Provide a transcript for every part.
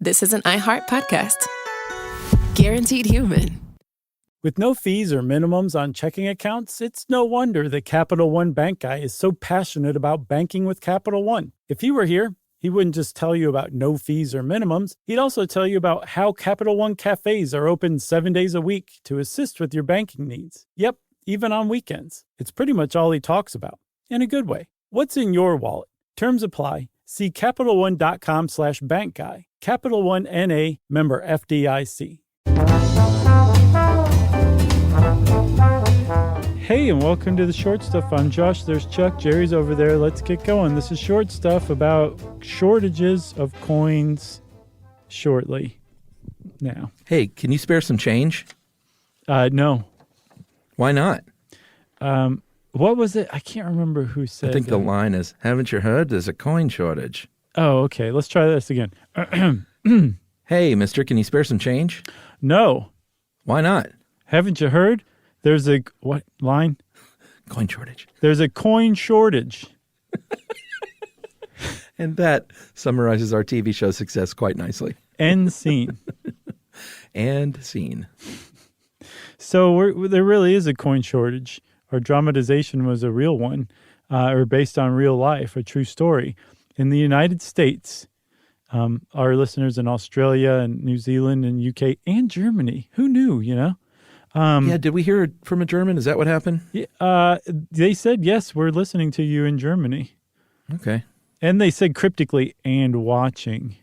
this is an iHeart podcast. Guaranteed human. With no fees or minimums on checking accounts, it's no wonder that Capital One Bank Guy is so passionate about banking with Capital One. If he were here, he wouldn't just tell you about no fees or minimums. He'd also tell you about how Capital One cafes are open 7 days a week to assist with your banking needs. Yep, even on weekends. It's pretty much all he talks about, in a good way. What's in your wallet? Terms apply. See CapitalOne.com/bankguy. Capital One N.A., member FDIC. Hey, and welcome to the Short Stuff. I'm Josh. There's Chuck. Jerry's over there. Let's get going. This is Short Stuff about shortages of coins shortly now. Hey, can you spare some change? No. Why not? What was it? I can't remember who said I think the line is, haven't you heard? There's a coin shortage. Oh, okay. Let's try this again. Hey, mister, can you spare some change? No. Why not? Haven't you heard? There's a, what line? Coin shortage. There's a coin shortage. And that summarizes our TV show success quite nicely. End scene. And scene. So there really is a coin shortage. Our dramatization was a real one, or based on real life, a true story. In the United States, our listeners in Australia and New Zealand and UK and Germany, who knew, you know? Did we hear from a German? Is that what happened? They said, yes, we're listening to you in Germany. Okay. And they said cryptically, and watching.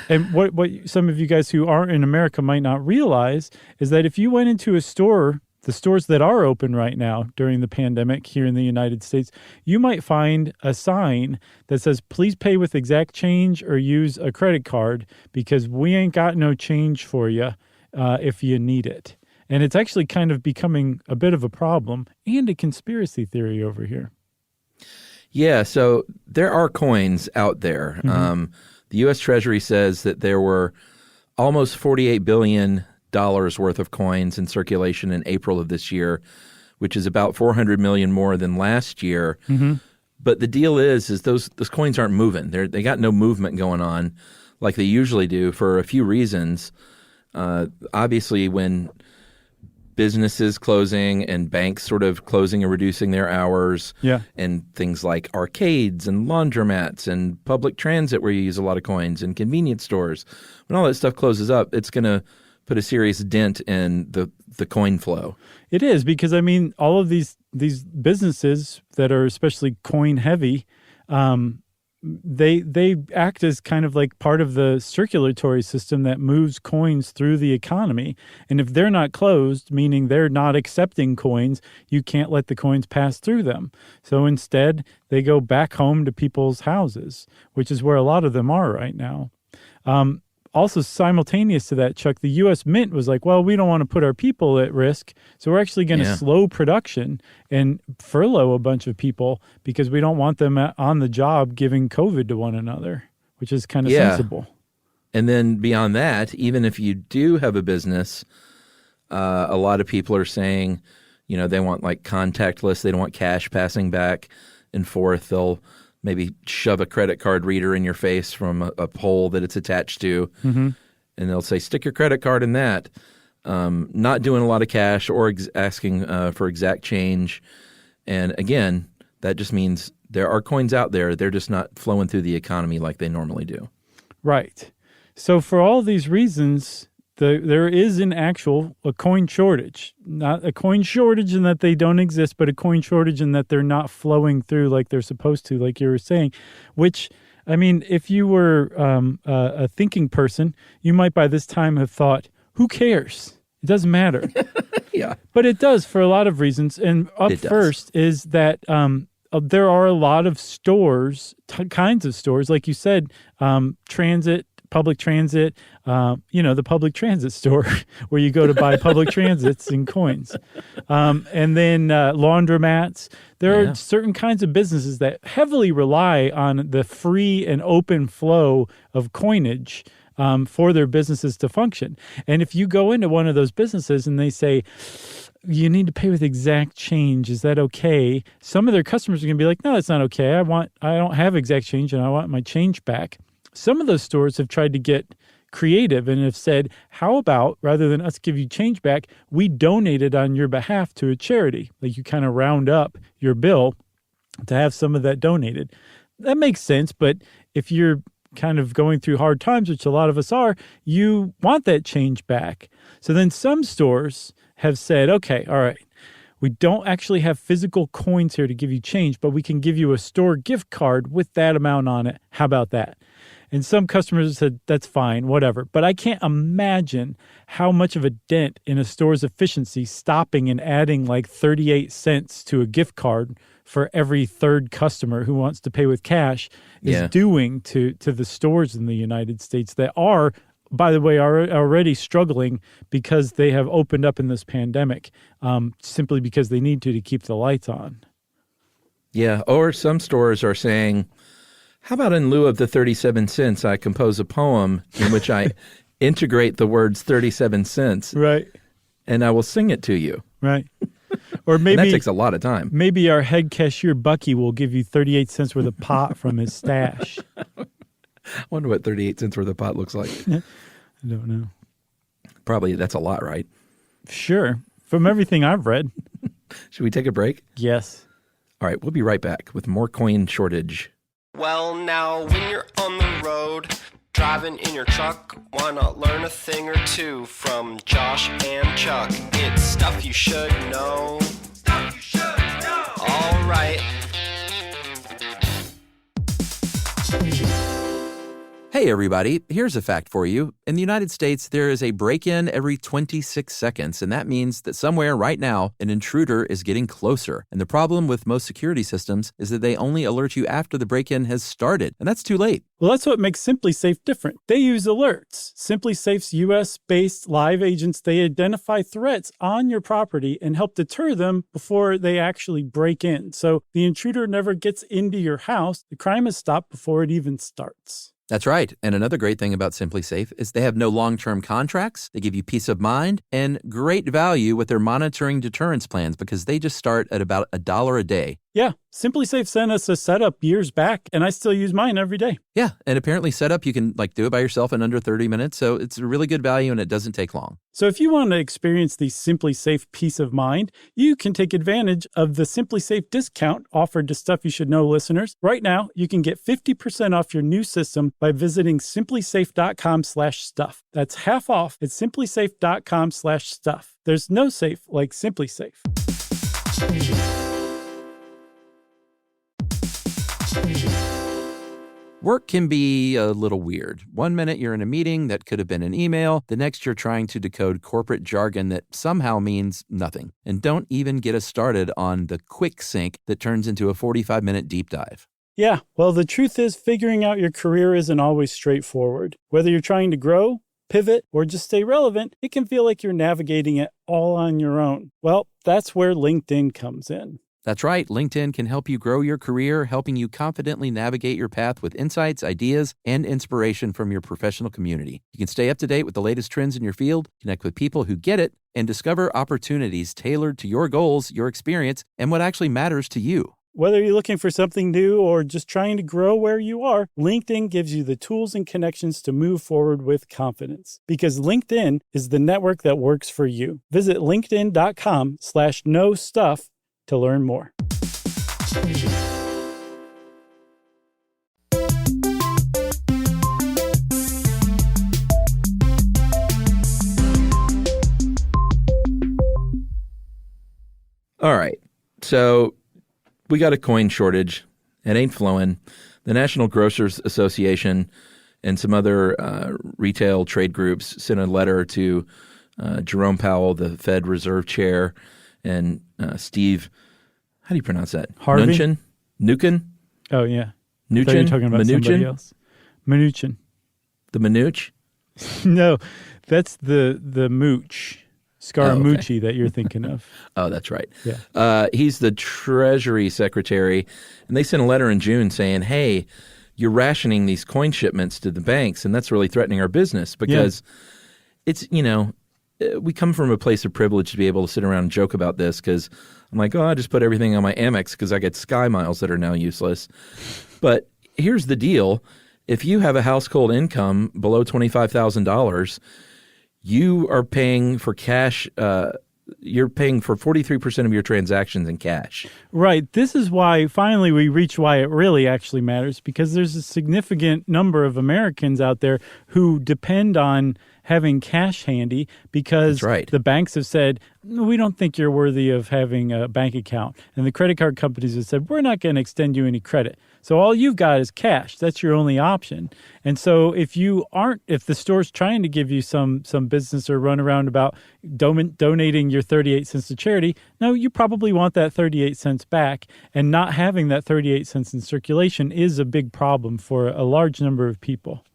And what some of you guys who aren't in America might not realize is that if you went into a store, the stores that are open right now during the pandemic here in the United States, you might find a sign that says, please pay with exact change or use a credit card because we ain't got no change for you if you need it. And it's actually kind of becoming a bit of a problem and a conspiracy theory over here. Yeah, so there are coins out there. Mm-hmm. The U.S. Treasury says that there were almost $48 billion worth of coins in circulation in April of this year, which is about 400 million more than last year. Mm-hmm. But the deal is those coins aren't moving. They got no movement going on like they usually do for a few reasons. Obviously, when businesses closing and banks sort of closing and reducing their hours, and things like arcades and laundromats and public transit where you use a lot of coins and convenience stores, when all that stuff closes up, it's going to put a serious dent in the coin flow. It is, because I mean, all of these businesses that are especially coin heavy, they act as kind of like part of the circulatory system that moves coins through the economy. And if they're not closed, meaning they're not accepting coins, you can't let the coins pass through them. So instead, they go back home to people's houses, which is where a lot of them are right now. Also, simultaneous to that, Chuck, the U.S. Mint was like, well, we don't want to put our people at risk, so we're actually going to slow production and furlough a bunch of people because we don't want them on the job giving COVID to one another, which is kind of sensible. And then beyond that, even if you do have a business, a lot of people are saying, you know, they want like contactless, they don't want cash passing back and forth. They'll maybe shove a credit card reader in your face from a pole that it's attached to, and they'll say, stick your credit card in that. Not doing a lot of cash or asking for exact change. And again, that just means there are coins out there. They're just not flowing through the economy like they normally do. Right. So for all these reasons, there is a coin shortage. Not a coin shortage in that they don't exist, but a coin shortage in that they're not flowing through like they're supposed to, like you were saying. Which, I mean, if you were a thinking person, you might by this time have thought, who cares? It doesn't matter. Yeah. But it does for a lot of reasons. And first is that there are a lot of stores, kinds of stores, like you said, public transit, the public transit store where you go to buy public transits and coins. And then laundromats. There are certain kinds of businesses that heavily rely on the free and open flow of coinage for their businesses to function. And if you go into one of those businesses and they say, you need to pay with exact change, is that okay? Some of their customers are going to be like, no, that's not okay. I don't have exact change and I want my change back. Some of those stores have tried to get creative and have said, how about, rather than us give you change back, we donate it on your behalf to a charity. Like you kind of round up your bill to have some of that donated. That makes sense, but if you're kind of going through hard times, which a lot of us are, you want that change back. So then some stores have said, okay, all right, we don't actually have physical coins here to give you change, but we can give you a store gift card with that amount on it. How about that? And some customers said, that's fine, whatever. But I can't imagine how much of a dent in a store's efficiency stopping and adding like 38 cents to a gift card for every third customer who wants to pay with cash is doing to the stores in the United States that are, by the way, are already struggling because they have opened up in this pandemic simply because they need to keep the lights on. Yeah, or some stores are saying, how about in lieu of the 37 cents, I compose a poem in which I integrate the words 37 cents. Right. And I will sing it to you. Right. Or maybe and that takes a lot of time. Maybe our head cashier, Bucky, will give you 38 cents worth of pot from his stash. I wonder what 38 cents worth of pot looks like. I don't know. Probably that's a lot, right? Sure. From everything I've read. Should we take a break? Yes. All right, we'll be right back with more coin shortage. Well, now, when you're on the road, driving in your truck, why not learn a thing or two from Josh and Chuck? It's stuff you should know. Stuff you should know. All right. Hey, everybody. Here's a fact for you. In the United States, there is a break-in every 26 seconds, and that means that somewhere right now, an intruder is getting closer. And the problem with most security systems is that they only alert you after the break-in has started, and that's too late. Well, that's what makes SimpliSafe different. They use alerts. SimpliSafe's U.S.-based live agents, they identify threats on your property and help deter them before they actually break in. So the intruder never gets into your house. The crime is stopped before it even starts. That's right. And another great thing about SimpliSafe is they have no long-term contracts. They give you peace of mind and great value with their monitoring deterrence plans because they just start at about $1 a day. Yeah, SimpliSafe sent us a setup years back, and I still use mine every day. Yeah, and apparently setup, you can do it by yourself in under 30 minutes, so it's a really good value and it doesn't take long. So if you want to experience the SimpliSafe peace of mind, you can take advantage of the SimpliSafe discount offered to Stuff You Should Know listeners. Right now, you can get 50% off your new system by visiting simplisafe.com/stuff. That's half off at simplisafe.com/stuff. There's no safe like SimpliSafe. Work can be a little weird. One minute you're in a meeting that could have been an email. The next you're trying to decode corporate jargon that somehow means nothing. And don't even get us started on the quick sync that turns into a 45-minute deep dive. Yeah, well, the truth is figuring out your career isn't always straightforward. Whether you're trying to grow, pivot, or just stay relevant, it can feel like you're navigating it all on your own. Well, that's where LinkedIn comes in. That's right. LinkedIn can help you grow your career, helping you confidently navigate your path with insights, ideas, and inspiration from your professional community. You can stay up to date with the latest trends in your field, connect with people who get it, and discover opportunities tailored to your goals, your experience, and what actually matters to you. Whether you're looking for something new or just trying to grow where you are, LinkedIn gives you the tools and connections to move forward with confidence. Because LinkedIn is the network that works for you. Visit linkedin.com/knowstuff to learn more. All right. So we got a coin shortage. It ain't flowing. The National Grocers Association and some other retail trade groups sent a letter to Jerome Powell, the Fed Reserve Chair, and Steve, how do you pronounce that? Harvey? Mnuchin? Oh, yeah. Mnuchin? I thought you were talking about somebody else. Mnuchin. The Mnuch? No, that's the mooch. Scaramucci that you're thinking of. Oh, that's right. Yeah. He's the Treasury Secretary, and they sent a letter in June saying, hey, you're rationing these coin shipments to the banks, and that's really threatening our business because it's, we come from a place of privilege to be able to sit around and joke about this because I'm like, I just put everything on my Amex because I get Sky Miles that are now useless. But here's the deal. if you have a household income below $25,000, you are paying for cash. You're paying for 43% of your transactions in cash. Right. This is why finally we reach why it really actually matters, because there's a significant number of Americans out there who depend on having cash handy because the banks have said, we don't think you're worthy of having a bank account. And the credit card companies have said, we're not going to extend you any credit. So all you've got is cash. That's your only option. And so if the store's trying to give you some business or run around about donating your 38 cents to charity, no, you probably want that 38 cents back. And not having that 38 cents in circulation is a big problem for a large number of people.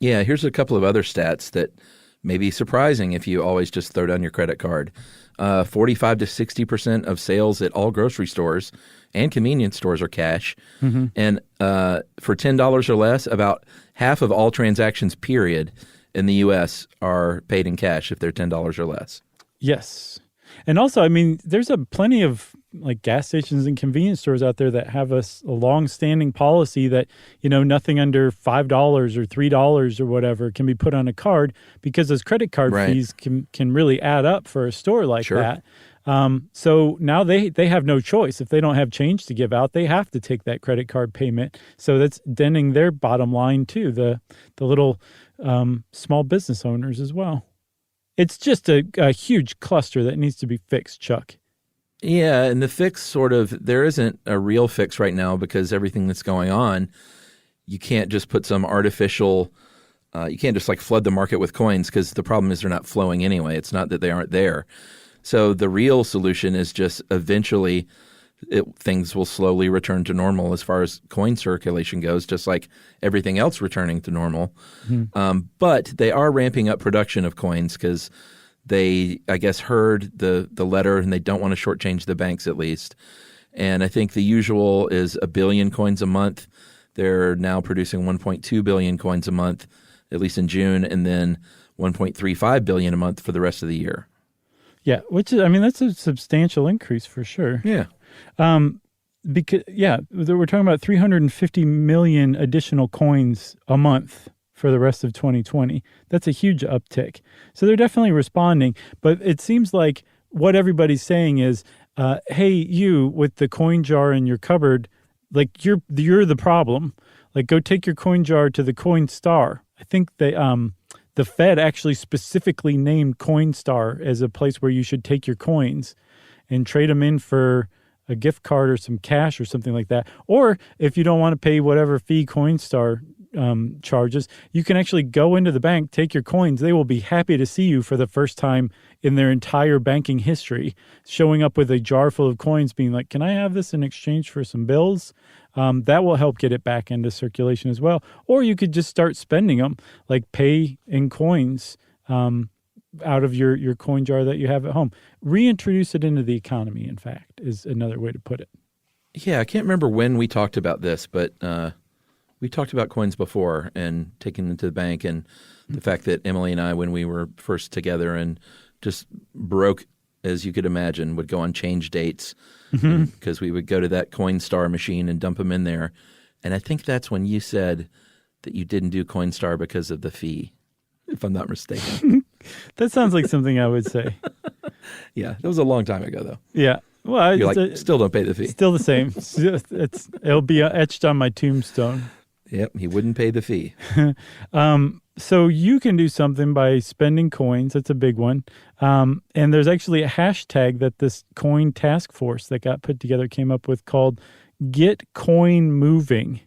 Yeah, here's a couple of other stats that may be surprising if you always just throw down your credit card. 45 to 60% of sales at all grocery stores and convenience stores are cash. Mm-hmm. And for $10 or less, about half of all transactions, period, in the U.S. are paid in cash if they're $10 or less. Yes. And also, I mean, there's plenty of like gas stations and convenience stores out there that have a long-standing policy that, nothing under $5 or $3 or whatever can be put on a card, because those credit card fees can really add up for a store like that. So now they have no choice. If they don't have change to give out, they have to take that credit card payment. So that's denting their bottom line too, the little small business owners as well. It's just a huge cluster that needs to be fixed, Chuck. Yeah, and the fix there isn't a real fix right now because everything that's going on, you can't just put some artificial, you can't just like flood the market with coins, because the problem is they're not flowing anyway. It's not that they aren't there. So the real solution is just eventually things will slowly return to normal as far as coin circulation goes, just like everything else returning to normal. Mm-hmm. But they are ramping up production of coins because they, I guess, heard the letter and they don't want to shortchange the banks at least. And I think the usual is 1 billion coins a month. They're now producing 1.2 billion coins a month, at least in June, and then 1.35 billion a month for the rest of the year. Yeah, which is, I mean, that's a substantial increase for sure. Yeah. Because we're talking about 350 million additional coins a month for the rest of 2020. That's a huge uptick. So they're definitely responding, but it seems like what everybody's saying is, hey, you with the coin jar in your cupboard, like you're the problem. Like go take your coin jar to the Coinstar. I think the Fed actually specifically named Coinstar as a place where you should take your coins and trade them in for a gift card or some cash or something like that. Or if you don't want to pay whatever fee Coinstar charges, you can actually go into the bank, take your coins. They will be happy to see you for the first time in their entire banking history, showing up with a jar full of coins being like, can I have this in exchange for some bills? That will help get it back into circulation as well. Or you could just start spending them, like pay in coins out of your coin jar that you have at home. Reintroduce it into the economy, in fact, is another way to put it. Yeah, I can't remember when we talked about this, but we talked about coins before and taking them to the bank, and the fact that Emily and I, when we were first together and just broke, as you could imagine, would go on change dates because we would go to that Coinstar machine and dump them in there. And I think that's when you said that you didn't do Coinstar because of the fee, if I'm not mistaken. That sounds like something I would say. Yeah, that was a long time ago, though. Yeah. Well, you're like, still don't pay the fee. Still the same. It'll be etched on my tombstone. Yep, he wouldn't pay the fee. So you can do something by spending coins. That's a big one. And there's actually a hashtag that this coin task force that got put together came up with called Get Coin Moving.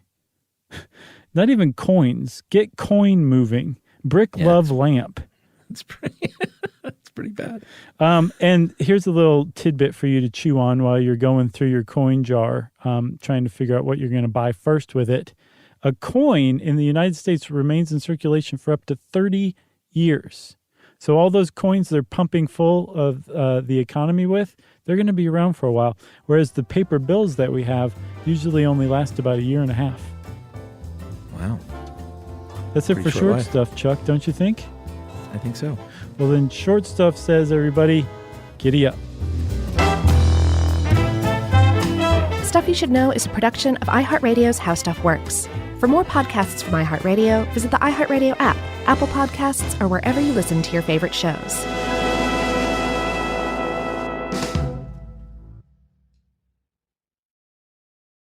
Not even coins. Get Coin Moving. Brick Love Lamp. It's pretty bad. And here's a little tidbit for you to chew on while you're going through your coin jar, trying to figure out what you're going to buy first with it. A coin in the United States remains in circulation for up to 30 years. So all those coins they're pumping full of the economy with, they're going to be around for a while. Whereas the paper bills that we have usually only last about 1.5 years. Wow. That's it for short stuff, Chuck, don't you think? I think so. Well, then short stuff says, everybody, giddy up. Stuff You Should Know is a production of iHeartRadio's How Stuff Works. For more podcasts from iHeartRadio, visit the iHeartRadio app, Apple Podcasts, or wherever you listen to your favorite shows.